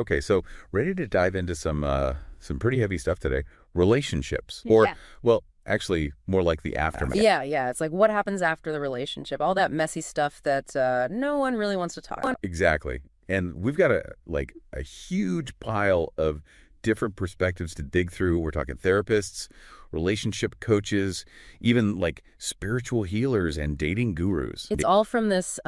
Okay, so ready to dive into some pretty heavy stuff today. Relationships, or Yeah. well, actually, more like the aftermath. Yeah, yeah. It's like what happens after the relationship, all that messy stuff that no one really wants to talk about. Exactly. And we've got a huge pile of different perspectives to dig through. We're talking therapists, relationship coaches, even like spiritual healers and dating gurus. It's all from this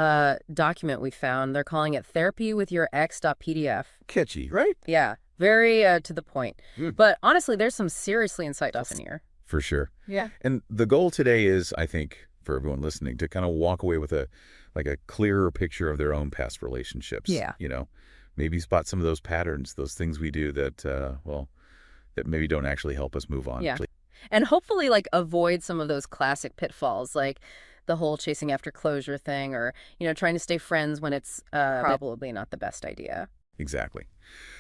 document we found. They're calling it Therapy with Your Ex.pdf. Catchy, right? Yeah, very to the point. Mm. But honestly, there's some seriously insightful stuff in here. For sure. Yeah. And the goal today is, I think, for everyone listening, to kind of walk away with a clearer picture of their own past relationships. Yeah. Maybe spot some of those patterns, those things we do that, that maybe don't actually help us move on. Yeah. And hopefully, like, avoid some of those classic pitfalls, like the whole chasing after closure thing, or, trying to stay friends when it's probably not the best idea. Exactly.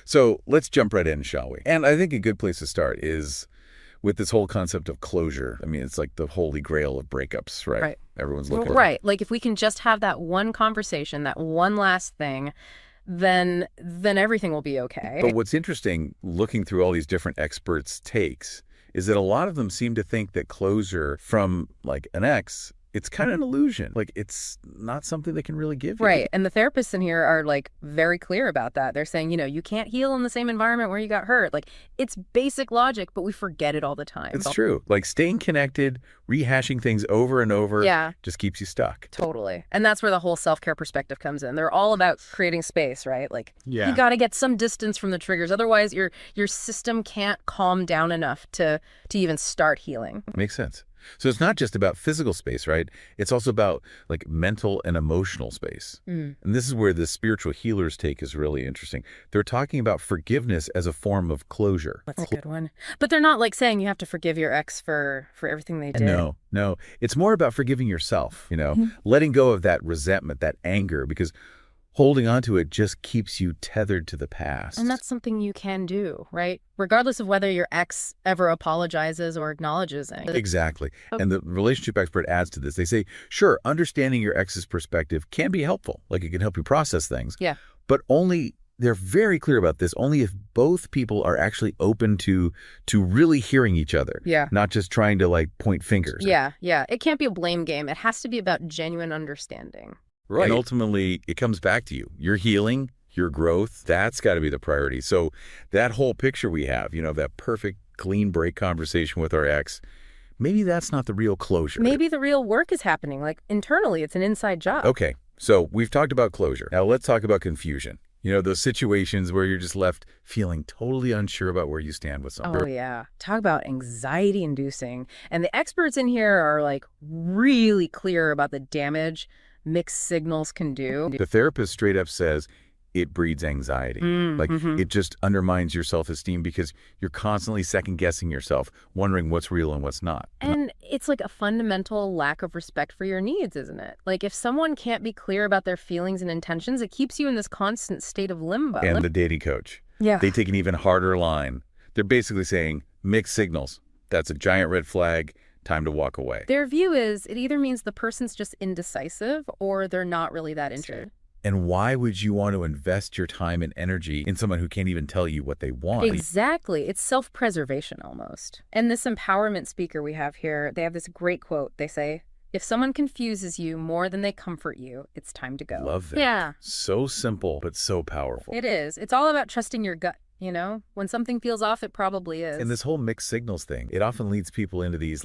So let's jump right in, shall we? And I think a good place to start is with this whole concept of closure. I mean, it's like the holy grail of breakups, right? Right. Everyone's looking. Right. Like, if we can just have that one conversation, that one last thing, then everything will be okay. But what's interesting, looking through all these different experts' takes, is that a lot of them seem to think that closure from like an ex, it's kind of an illusion. Like, it's not something they can really give you. Right. And the therapists in here are like very clear about that. They're saying, you can't heal in the same environment where you got hurt. Like, it's basic logic, but we forget it all the time. It's true. Like, staying connected, rehashing things over and over, just keeps you stuck. Totally. And that's where the whole self-care perspective comes in. They're all about creating space, right? Like, you got to get some distance from the triggers. Otherwise, your system can't calm down enough to even start healing. Makes sense. So it's not just about physical space, right? It's also about like mental and emotional space. And this is where the spiritual healers' take is really interesting. They're talking about forgiveness as a form of closure. That's a good one. But they're not like saying you have to forgive your ex for everything they did. No. It's more about forgiving yourself, letting go of that resentment, that anger, because holding on to it just keeps you tethered to the past. And that's something you can do, right? Regardless of whether your ex ever apologizes or acknowledges it. Exactly. And the relationship expert adds to this. They say, sure, understanding your ex's perspective can be helpful. Like, it can help you process things. Yeah. But they're very clear about this, only if both people are actually open to really hearing each other. Yeah. Not just trying to like point fingers. Yeah. It can't be a blame game. It has to be about genuine understanding. Right. And ultimately, it comes back to you. Your healing, your growth, that's got to be the priority. So that whole picture we have, that perfect clean break conversation with our ex, maybe that's not the real closure. Maybe the real work is happening. Like, internally, it's an inside job. Okay. So we've talked about closure. Now let's talk about confusion. Those situations where you're just left feeling totally unsure about where you stand with someone. Oh, yeah. Talk about anxiety inducing. And the experts in here are like really clear about the damage mixed signals can do. The therapist straight up says it breeds anxiety. It just undermines your self-esteem because you're constantly second-guessing yourself, wondering what's real and what's not. And it's like a fundamental lack of respect for your needs, isn't it? Like, if someone can't be clear about their feelings and intentions, it keeps you in this constant state of limbo. And the dating coach, they take an even harder line. They're basically saying mixed signals. That's a giant red flag. Time to walk away. Their view is it either means the person's just indecisive or they're not really that interested. And why would you want to invest your time and energy in someone who can't even tell you what they want? Exactly. It's self-preservation almost. And this empowerment speaker we have here, they have this great quote. They say, if someone confuses you more than they comfort you, it's time to go. Love that. Yeah. So simple, but so powerful. It is. It's all about trusting your gut. When something feels off, it probably is. And this whole mixed signals thing, it often leads people into these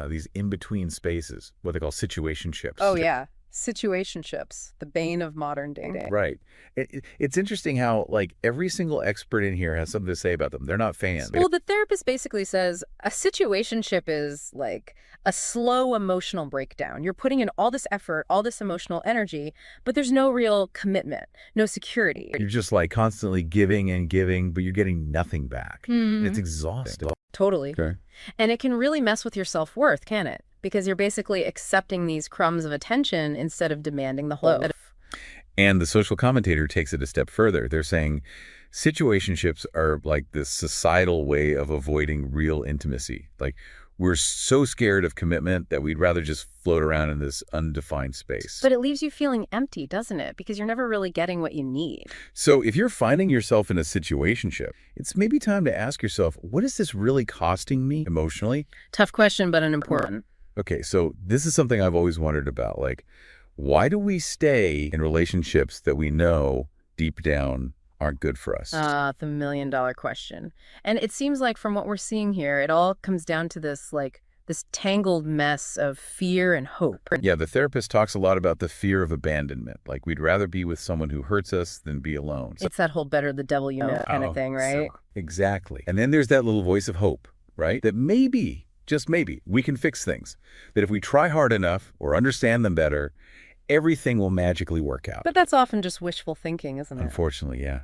these in-between spaces, what they call situationships. Oh, yeah. Situationships, the bane of modern day. Right. It's interesting how every single expert in here has something to say about them. They're not fans. Well, the therapist basically says a situationship is like a slow emotional breakdown. You're putting in all this effort, all this emotional energy, but there's no real commitment, no security. You're just constantly giving and giving, but you're getting nothing back. It's exhausting. Totally. Okay. And it can really mess with your self-worth, can it? Because you're basically accepting these crumbs of attention instead of demanding the whole. And the social commentator takes it a step further. They're saying situationships are like this societal way of avoiding real intimacy. Like, We're so scared of commitment that we'd rather just float around in this undefined space. But it leaves you feeling empty, doesn't it? Because you're never really getting what you need. So if you're finding yourself in a situationship, it's maybe time to ask yourself, what is this really costing me emotionally? Tough question, but an important. Okay, so this is something I've always wondered about. Like, why do we stay in relationships that we know deep down aren't good for us? The million-dollar question. And it seems like from what we're seeing here, it all comes down to this, this tangled mess of fear and hope. Yeah, the therapist talks a lot about the fear of abandonment. Like, we'd rather be with someone who hurts us than be alone. It's that whole better the devil you know kind of thing, right? Exactly. And then there's that little voice of hope, right? That maybe, just maybe, we can fix things. That if we try hard enough or understand them better, everything will magically work out. But that's often just wishful thinking, isn't it? Unfortunately, yeah.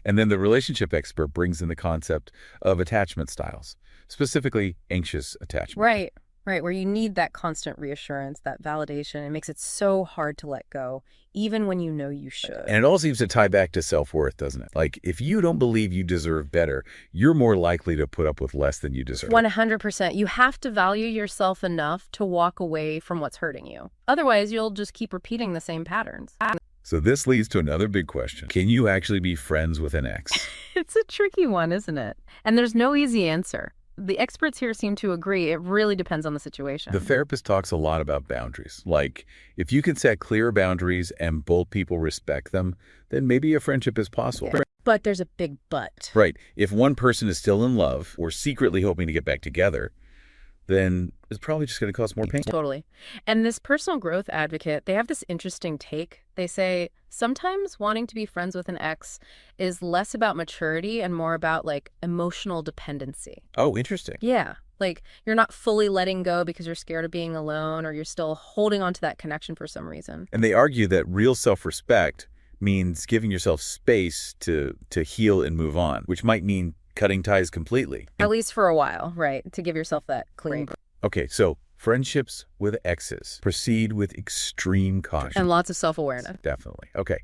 And then the relationship expert brings in the concept of attachment styles, specifically anxious attachment. Right, where you need that constant reassurance, that validation. It makes it so hard to let go, even when you know you should. And it all seems to tie back to self-worth, doesn't it? Like, if you don't believe you deserve better, you're more likely to put up with less than you deserve. 100%. You have to value yourself enough to walk away from what's hurting you. Otherwise, you'll just keep repeating the same patterns. So this leads to another big question. Can you actually be friends with an ex? It's a tricky one, isn't it? And there's no easy answer. The experts here seem to agree it really depends on the situation. The therapist talks a lot about boundaries. Like, if you can set clear boundaries and both people respect them, then maybe a friendship is possible. Yeah. But there's a big but. Right. If one person is still in love or secretly hoping to get back together, then it's probably just going to cause more pain. Totally. And this personal growth advocate, they have this interesting take. They say sometimes wanting to be friends with an ex is less about maturity and more about emotional dependency. Oh, interesting. Yeah. Like you're not fully letting go because you're scared of being alone or you're still holding on to that connection for some reason. And they argue that real self-respect means giving yourself space to heal and move on, which might mean cutting ties completely. At least for a while, right? To give yourself that clean. Okay, so friendships with exes. Proceed with extreme caution. And lots of self-awareness. Definitely. Okay.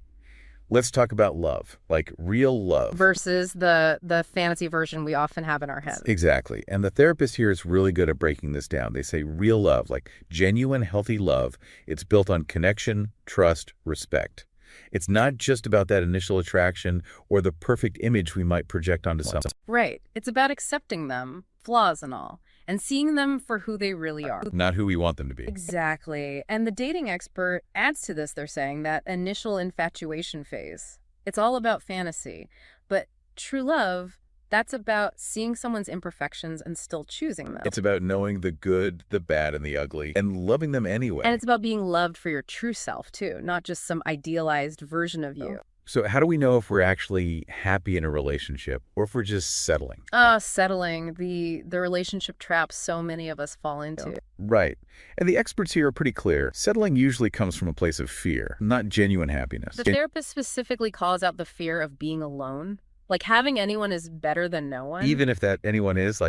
Let's talk about love, like real love. Versus the fantasy version we often have in our heads. Exactly. And the therapist here is really good at breaking this down. They say real love, like genuine, healthy love, it's built on connection, trust, respect. It's not just about that initial attraction or the perfect image we might project onto someone. Right. It's about accepting them, flaws and all, and seeing them for who they really are. Not who we want them to be. Exactly. And the dating expert adds to this, they're saying, that initial infatuation phase. It's all about fantasy. But true love, that's about seeing someone's imperfections and still choosing them. It's about knowing the good, the bad, and the ugly, and loving them anyway. And it's about being loved for your true self, too, not just some idealized version of you. So how do we know if we're actually happy in a relationship or if we're just settling? Settling, the relationship trap so many of us fall into. Right. And the experts here are pretty clear. Settling usually comes from a place of fear, not genuine happiness. The therapist specifically calls out the fear of being alone. Like having anyone is better than no one. Even if that anyone is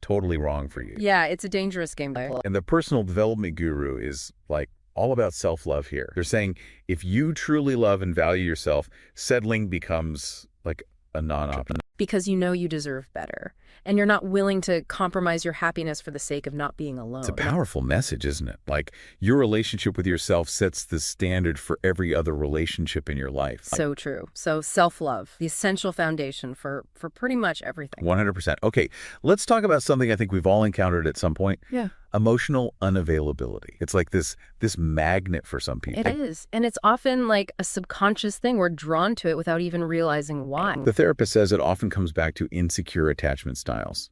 totally wrong for you. Yeah, it's a dangerous game to play. And the personal development guru is all about self-love here. They're saying if you truly love and value yourself, settling becomes a non-option. Because you know you deserve better. And you're not willing to compromise your happiness for the sake of not being alone. It's a powerful message, isn't it? Your relationship with yourself sets the standard for every other relationship in your life. So true. So self-love, the essential foundation for pretty much everything. 100%. Okay, let's talk about something I think we've all encountered at some point. Yeah. Emotional unavailability. It's like this magnet for some people. It is. And it's often like a subconscious thing. We're drawn to it without even realizing why. The therapist says it often comes back to insecure attachment styles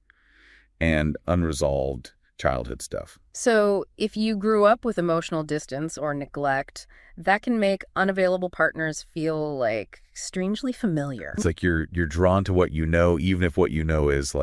and unresolved childhood stuff. So if you grew up with emotional distance or neglect, that can make unavailable partners feel strangely familiar. It's like you're drawn to what you know, even if what you know is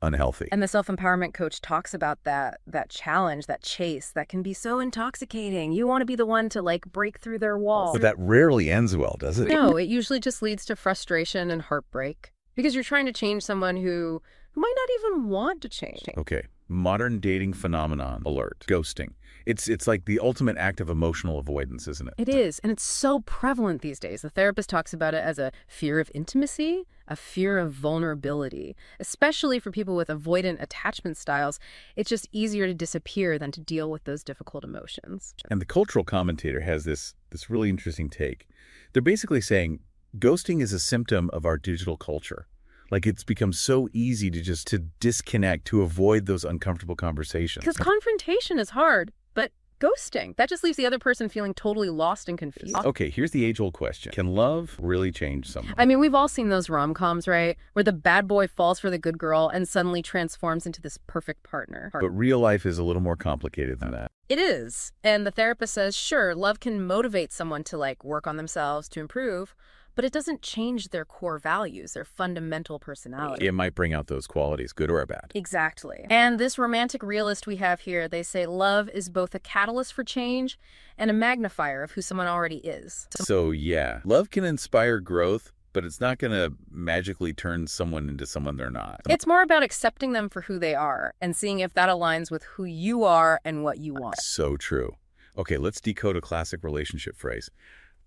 unhealthy. And the self-empowerment coach talks about that challenge, that chase, that can be so intoxicating. You want to be the one to break through their wall. But that rarely ends well, does it? No, it usually just leads to frustration and heartbreak because you're trying to change someone who might not even want to change. Okay. modern dating phenomenon alert. Ghosting. It's like the ultimate act of emotional avoidance, isn't it? It is, and it's so prevalent these days. The therapist talks about it as a fear of intimacy, a fear of vulnerability. Especially for people with avoidant attachment styles, it's just easier to disappear than to deal with those difficult emotions. And the cultural commentator has this really interesting take. They're basically saying ghosting is a symptom of our digital culture. Like it's become so easy to disconnect, to avoid those uncomfortable conversations. Because confrontation is hard, but ghosting, that just leaves the other person feeling totally lost and confused. Okay, here's the age-old question. Can love really change someone? I mean, we've all seen those rom-coms, right? Where the bad boy falls for the good girl and suddenly transforms into this perfect partner. But real life is a little more complicated than that. It is. And the therapist says, sure, love can motivate someone to work on themselves, to improve, but it doesn't change their core values, their fundamental personality. It might bring out those qualities, good or bad. Exactly. And this romantic realist we have here, they say love is both a catalyst for change and a magnifier of who someone already is. So yeah, love can inspire growth, but it's not going to magically turn someone into someone they're not. It's more about accepting them for who they are and seeing if that aligns with who you are and what you want. So true. Okay, let's decode a classic relationship phrase.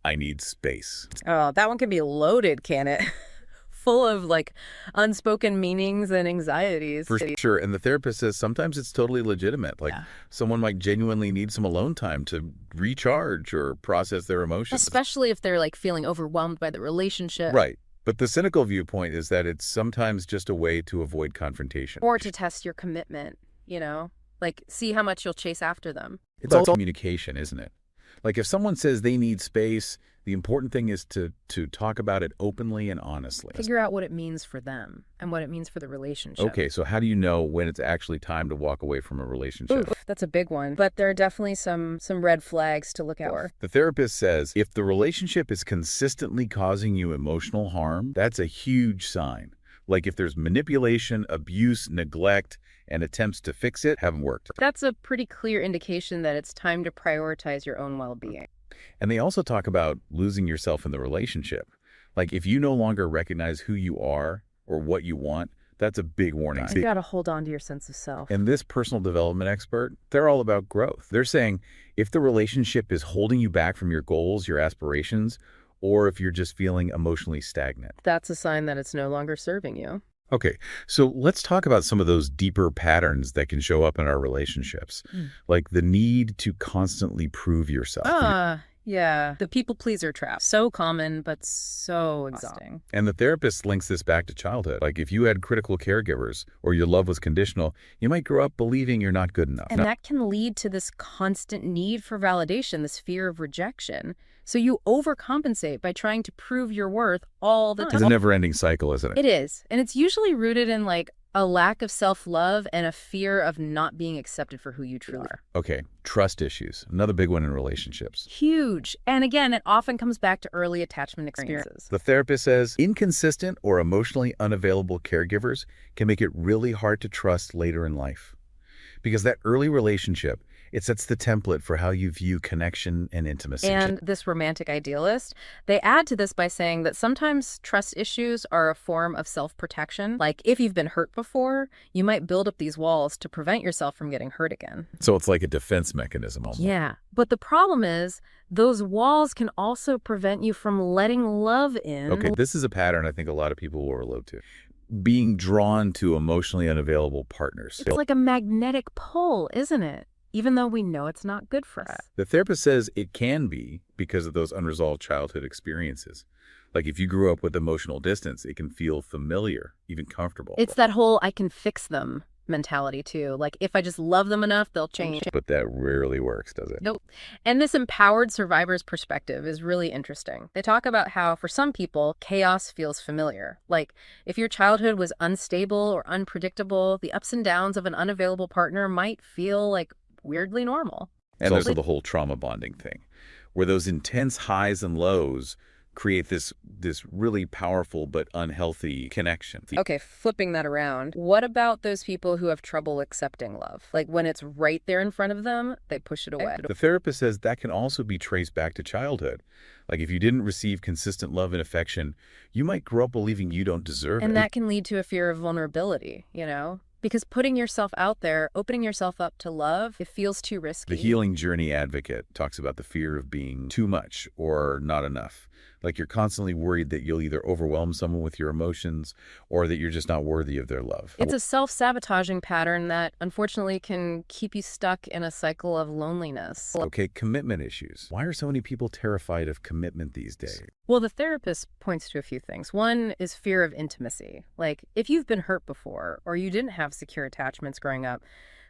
I need space. Oh, that one can be loaded, can it? Full of unspoken meanings and anxieties. For sure. And the therapist says sometimes it's totally legitimate. Someone might genuinely need some alone time to recharge or process their emotions. Especially if they're feeling overwhelmed by the relationship. Right. But the cynical viewpoint is that it's sometimes just a way to avoid confrontation. Or to test your commitment, see how much you'll chase after them. It's all communication, isn't it? If someone says they need space, the important thing is to talk about it openly and honestly. Figure out what it means for them and what it means for the relationship. Okay, so how do you know when it's actually time to walk away from a relationship? Oof, that's a big one. But there are definitely some red flags to look out for. The therapist says if the relationship is consistently causing you emotional harm, that's a huge sign. If there's manipulation, abuse, neglect, and attempts to fix it haven't worked. That's a pretty clear indication that it's time to prioritize your own well-being. And they also talk about losing yourself in the relationship. If you no longer recognize who you are or what you want, that's a big warning. You got to hold on to your sense of self. And this personal development expert, they're all about growth. They're saying if the relationship is holding you back from your goals, your aspirations, or if you're just feeling emotionally stagnant, that's a sign that it's no longer serving you. Okay, so let's talk about some of those deeper patterns that can show up in our relationships, like the need to constantly prove yourself. Yeah, the people pleaser trap. So common, but so exhausting. And the therapist links this back to childhood. If you had critical caregivers or your love was conditional, you might grow up believing you're not good enough. And that can lead to this constant need for validation, this fear of rejection. So you overcompensate by trying to prove your worth all the time. It's a never-ending cycle, isn't it? It is. And it's usually rooted in a lack of self-love and a fear of not being accepted for who you truly are. Okay, trust issues. Another big one in relationships. Huge. And again, it often comes back to early attachment experiences. The therapist says inconsistent or emotionally unavailable caregivers can make it really hard to trust later in life. Because that early relationship, it sets the template for how you view connection and intimacy. And this romantic idealist, they add to this by saying that sometimes trust issues are a form of self-protection. If you've been hurt before, you might build up these walls to prevent yourself from getting hurt again. So it's like a defense mechanism almost. Yeah, but the problem is those walls can also prevent you from letting love in. Okay, this is a pattern I think a lot of people will relate to. Being drawn to emotionally unavailable partners. It's like a magnetic pull, isn't it? Even though we know it's not good for us. The therapist says it can be because of those unresolved childhood experiences. If you grew up with emotional distance, it can feel familiar, even comfortable. It's that whole I can fix them mentality too. If I just love them enough, they'll change. But that rarely works, does it? Nope. And this empowered survivor's perspective is really interesting. They talk about how for some people, chaos feels familiar. If your childhood was unstable or unpredictable, the ups and downs of an unavailable partner might feel weirdly normal. And there's the whole trauma bonding thing, where those intense highs and lows create this really powerful but unhealthy connection. Okay, flipping that around, what about those people who have trouble accepting love? When it's right there in front of them, they push it away. The therapist says that can also be traced back to childhood. If you didn't receive consistent love and affection, you might grow up believing you don't deserve it. And that can lead to a fear of vulnerability, Because putting yourself out there, opening yourself up to love, it feels too risky. The healing journey advocate talks about the fear of being too much or not enough. Like you're constantly worried that you'll either overwhelm someone with your emotions or that you're just not worthy of their love. It's a self-sabotaging pattern that unfortunately can keep you stuck in a cycle of loneliness. Okay, commitment issues. Why are so many people terrified of commitment these days? Well, the therapist points to a few things. One is fear of intimacy. Like, if you've been hurt before or you didn't have secure attachments growing up,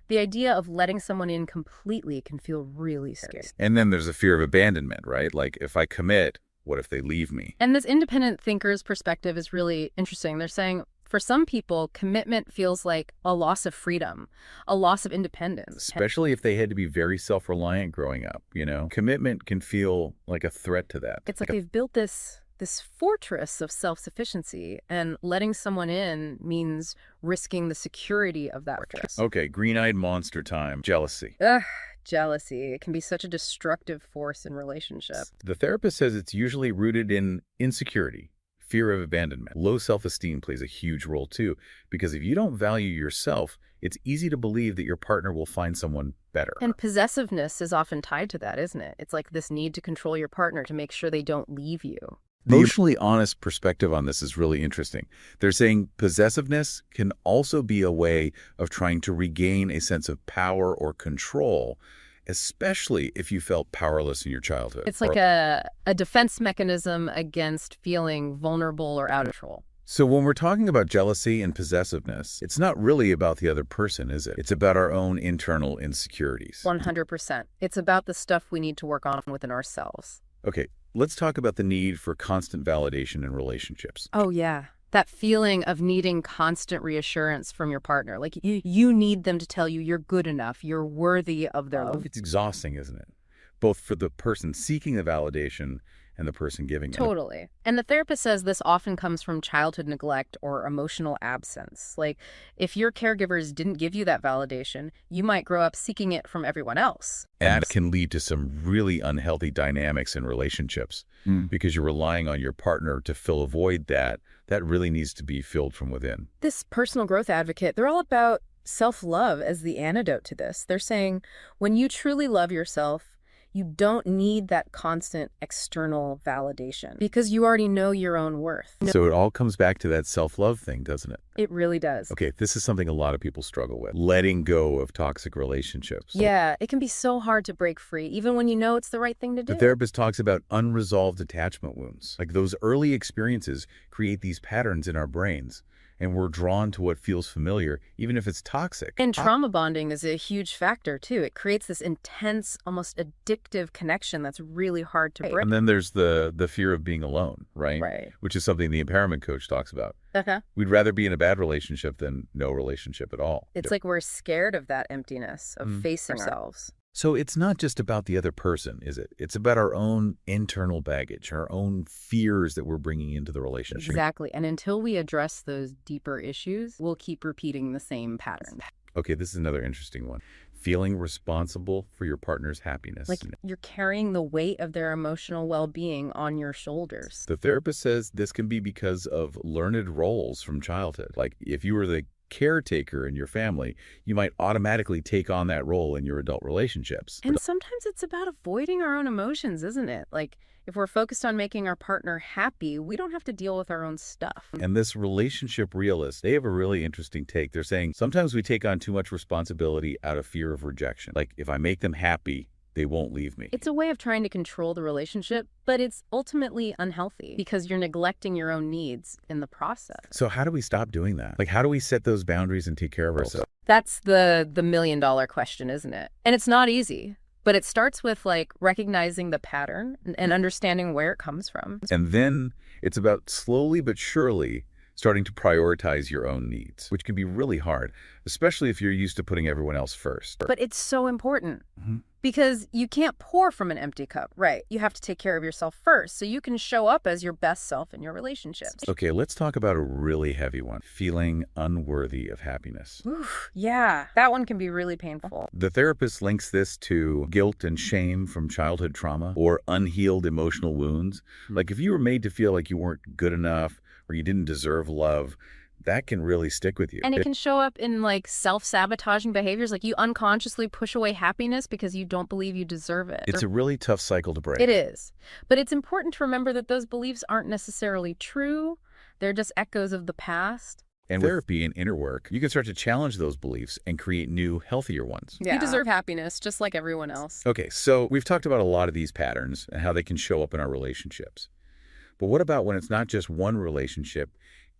the idea of letting someone in completely can feel really scary. And then there's a fear of abandonment, right? Like, if I commit, what if they leave me? And this independent thinker's perspective is really interesting. They're saying, for some people, commitment feels like a loss of freedom, a loss of independence. Especially if they had to be very self-reliant growing up, you know? Commitment can feel like a threat to that. It's like they've built this fortress of self-sufficiency, and letting someone in means risking the security of that fortress. Okay, green-eyed monster time. Jealousy. Ugh, jealousy. It can be such a destructive force in relationships. The therapist says it's usually rooted in insecurity, fear of abandonment. Low self-esteem plays a huge role too, because if you don't value yourself, it's easy to believe that your partner will find someone better. And possessiveness is often tied to that, isn't it? It's like this need to control your partner to make sure they don't leave you. The emotionally honest perspective on this is really interesting. They're saying possessiveness can also be a way of trying to regain a sense of power or control, especially if you felt powerless in your childhood. It's like a defense mechanism against feeling vulnerable or out of control. So when we're talking about jealousy and possessiveness, it's not really about the other person, is it? It's about our own internal insecurities. 100%. It's about the stuff we need to work on within ourselves. Okay, let's talk about the need for constant validation in relationships. Oh, yeah. That feeling of needing constant reassurance from your partner. Like you need them to tell you you're good enough, you're worthy of their love. It's exhausting, isn't it? Both for the person seeking the validation and the person giving it. Totally. And the therapist says this often comes from childhood neglect or emotional absence. Like, if your caregivers didn't give you that validation, you might grow up seeking it from everyone else. And that can lead to some really unhealthy dynamics in relationships because you're relying on your partner to fill a void that really needs to be filled from within. This personal growth advocate, they're all about self-love as the antidote to this. They're saying when you truly love yourself, you don't need that constant external validation because you already know your own worth. So it all comes back to that self-love thing, doesn't it? It really does. Okay, this is something a lot of people struggle with, letting go of toxic relationships. Yeah, it can be so hard to break free, even when you know it's the right thing to do. The therapist talks about unresolved attachment wounds. Like those early experiences create these patterns in our brains, and we're drawn to what feels familiar, even if it's toxic. And trauma bonding is a huge factor, too. It creates this intense, almost addictive connection that's really hard to break. And then there's the fear of being alone, right? Right. Which is something the empowerment coach talks about. Uh-huh. We'd rather be in a bad relationship than no relationship at all. It's like we're scared of that emptiness, of facing ourselves. So it's not just about the other person, is it? It's about our own internal baggage, our own fears that we're bringing into the relationship. Exactly. And until we address those deeper issues, we'll keep repeating the same pattern. Okay, this is another interesting one. Feeling responsible for your partner's happiness. Like you're carrying the weight of their emotional well-being on your shoulders. The therapist says this can be because of learned roles from childhood. Like if you were the caretaker in your family, you might automatically take on that role in your adult relationships. And sometimes it's about avoiding our own emotions, isn't it? Like if we're focused on making our partner happy, we don't have to deal with our own stuff. And this relationship realist, they have a really interesting take. They're saying sometimes we take on too much responsibility out of fear of rejection. Like if I make them happy, they won't leave me. It's a way of trying to control the relationship, but it's ultimately unhealthy because you're neglecting your own needs in the process. So how do we stop doing that? Like how do we set those boundaries and take care of ourselves? That's the million-dollar question, isn't it? And it's not easy, but it starts with like recognizing the pattern and understanding where it comes from. And then it's about slowly but surely starting to prioritize your own needs, which can be really hard, especially if you're used to putting everyone else first. But it's so important. Because you can't pour from an empty cup, right? You have to take care of yourself first so you can show up as your best self in your relationships. Okay, let's talk about a really heavy one, feeling unworthy of happiness. Oof, yeah, that one can be really painful. The therapist links this to guilt and shame from childhood trauma or unhealed emotional wounds. Like if you were made to feel like you weren't good enough or you didn't deserve love, that can really stick with you. And it can show up in like self-sabotaging behaviors, like you unconsciously push away happiness because you don't believe you deserve it. It's a really tough cycle to break. It is. But it's important to remember that those beliefs aren't necessarily true. They're just echoes of the past. And with therapy and inner work, you can start to challenge those beliefs and create new, healthier ones. Yeah. You deserve happiness, just like everyone else. Okay, so we've talked about a lot of these patterns and how they can show up in our relationships. But what about when it's not just one relationship,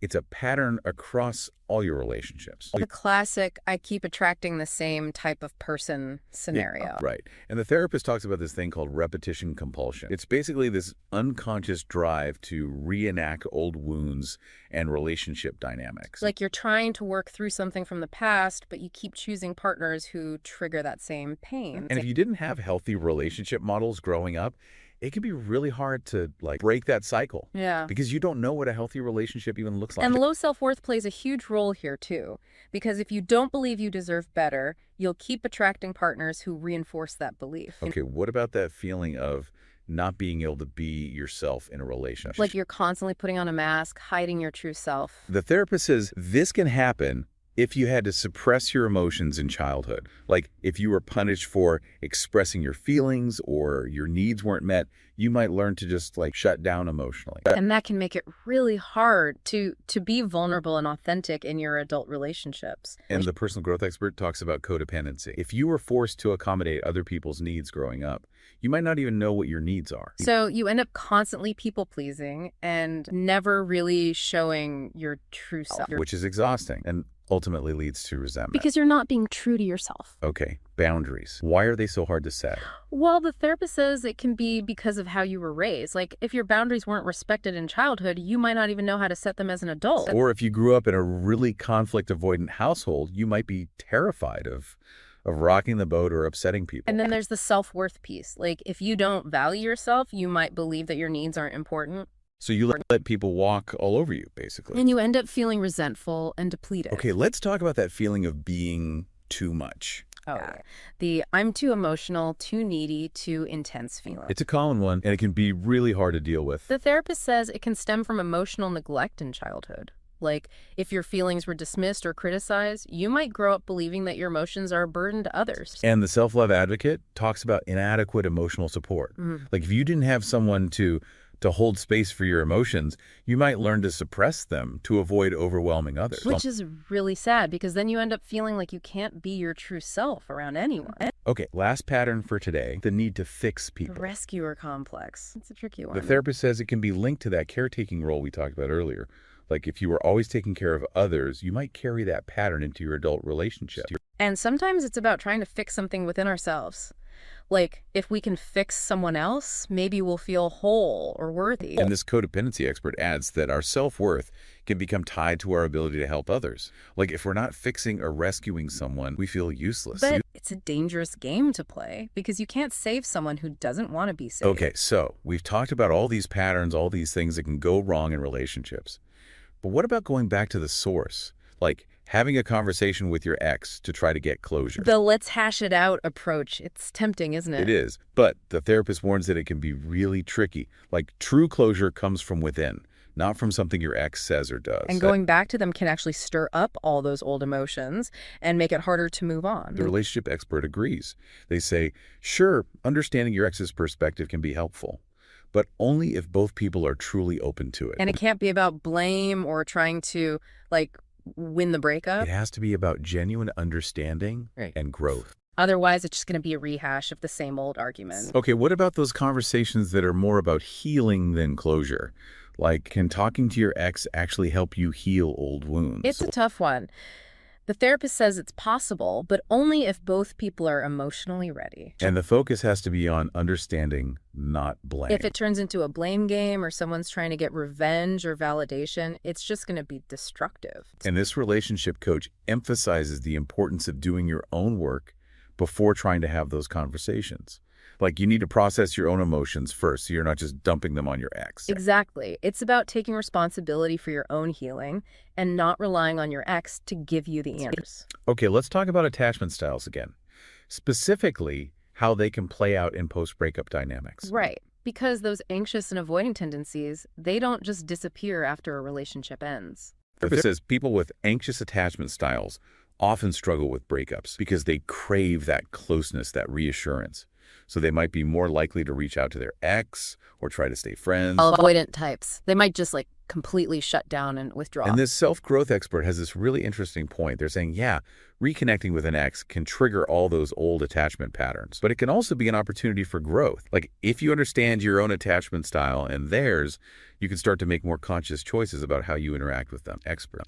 it's a pattern across all your relationships? The classic, I keep attracting the same type of person scenario. Yeah, right. And the therapist talks about this thing called repetition compulsion. It's basically this unconscious drive to reenact old wounds and relationship dynamics. Like you're trying to work through something from the past, but you keep choosing partners who trigger that same pain. And if you didn't have healthy relationship models growing up, it can be really hard to break that cycle. Yeah. Because you don't know what a healthy relationship even looks like. And low self-worth plays a huge role here too. Because if you don't believe you deserve better, you'll keep attracting partners who reinforce that belief. Okay, what about that feeling of not being able to be yourself in a relationship? Like you're constantly putting on a mask, hiding your true self. The therapist says this can happen if you had to suppress your emotions in childhood. Like if you were punished for expressing your feelings or your needs weren't met, you might learn to just shut down emotionally. And that can make it really hard to be vulnerable and authentic in your adult relationships. And the personal growth expert talks about codependency. If you were forced to accommodate other people's needs growing up, you might not even know what your needs are. So you end up constantly people-pleasing and never really showing your true self. Which is exhausting and ultimately leads to resentment. Because you're not being true to yourself. Okay, boundaries. Why are they so hard to set? Well, the therapist says it can be because of how you were raised. Like, if your boundaries weren't respected in childhood, you might not even know how to set them as an adult. Or if you grew up in a really conflict-avoidant household, you might be terrified of rocking the boat or upsetting people. And then there's the self-worth piece. Like, if you don't value yourself, you might believe that your needs aren't important. So you let people walk all over you, basically. And you end up feeling resentful and depleted. Okay, let's talk about that feeling of being too much. Oh, yeah. The I'm too emotional, too needy, too intense feeling. It's a common one, and it can be really hard to deal with. The therapist says it can stem from emotional neglect in childhood. Like, if your feelings were dismissed or criticized, you might grow up believing that your emotions are a burden to others. And the self-love advocate talks about inadequate emotional support. Like, if you didn't have someone to hold space for your emotions, you might learn to suppress them to avoid overwhelming others. Which is really sad, because then you end up feeling like you can't be your true self around anyone. Okay, last pattern for today, the need to fix people. The rescuer complex. It's a tricky one. The therapist says it can be linked to that caretaking role we talked about earlier. Like if you were always taking care of others, you might carry that pattern into your adult relationship. And sometimes it's about trying to fix something within ourselves. Like, if we can fix someone else, maybe we'll feel whole or worthy. And this codependency expert adds that our self-worth can become tied to our ability to help others. Like, if we're not fixing or rescuing someone, we feel useless. But it's a dangerous game to play, because you can't save someone who doesn't want to be saved. Okay, so we've talked about all these patterns, all these things that can go wrong in relationships. But what about going back to the source? Like having a conversation with your ex to try to get closure. The let's hash it out approach. It's tempting, isn't it? It is. But the therapist warns that it can be really tricky. Like true closure comes from within, not from something your ex says or does. And going back to them can actually stir up all those old emotions and make it harder to move on. The relationship expert agrees. They say, sure, understanding your ex's perspective can be helpful, but only if both people are truly open to it. And it can't be about blame or trying to, win the breakup. It has to be about genuine understanding and growth. Otherwise, it's just going to be a rehash of the same old argument. Okay, what about those conversations that are more about healing than closure? Like, can talking to your ex actually help you heal old wounds? It's a tough one. The therapist says it's possible, but only if both people are emotionally ready. And the focus has to be on understanding, not blame. If it turns into a blame game or someone's trying to get revenge or validation, it's just going to be destructive. And this relationship coach emphasizes the importance of doing your own work before trying to have those conversations. Like, you need to process your own emotions first, so you're not just dumping them on your ex. Exactly. It's about taking responsibility for your own healing and not relying on your ex to give you the answers. Okay, let's talk about attachment styles again. Specifically, how they can play out in post-breakup dynamics. Right. Because those anxious and avoiding tendencies, they don't just disappear after a relationship ends. therapist says people with anxious attachment styles often struggle with breakups because they crave that closeness, that reassurance. So they might be more likely to reach out to their ex or try to stay friends. Avoidant types. They might just like completely shut down and withdraw. And this self-growth expert has this really interesting point. They're saying, yeah, reconnecting with an ex can trigger all those old attachment patterns, but it can also be an opportunity for growth. Like if you understand your own attachment style and theirs, you can start to make more conscious choices about how you interact with them. Expert.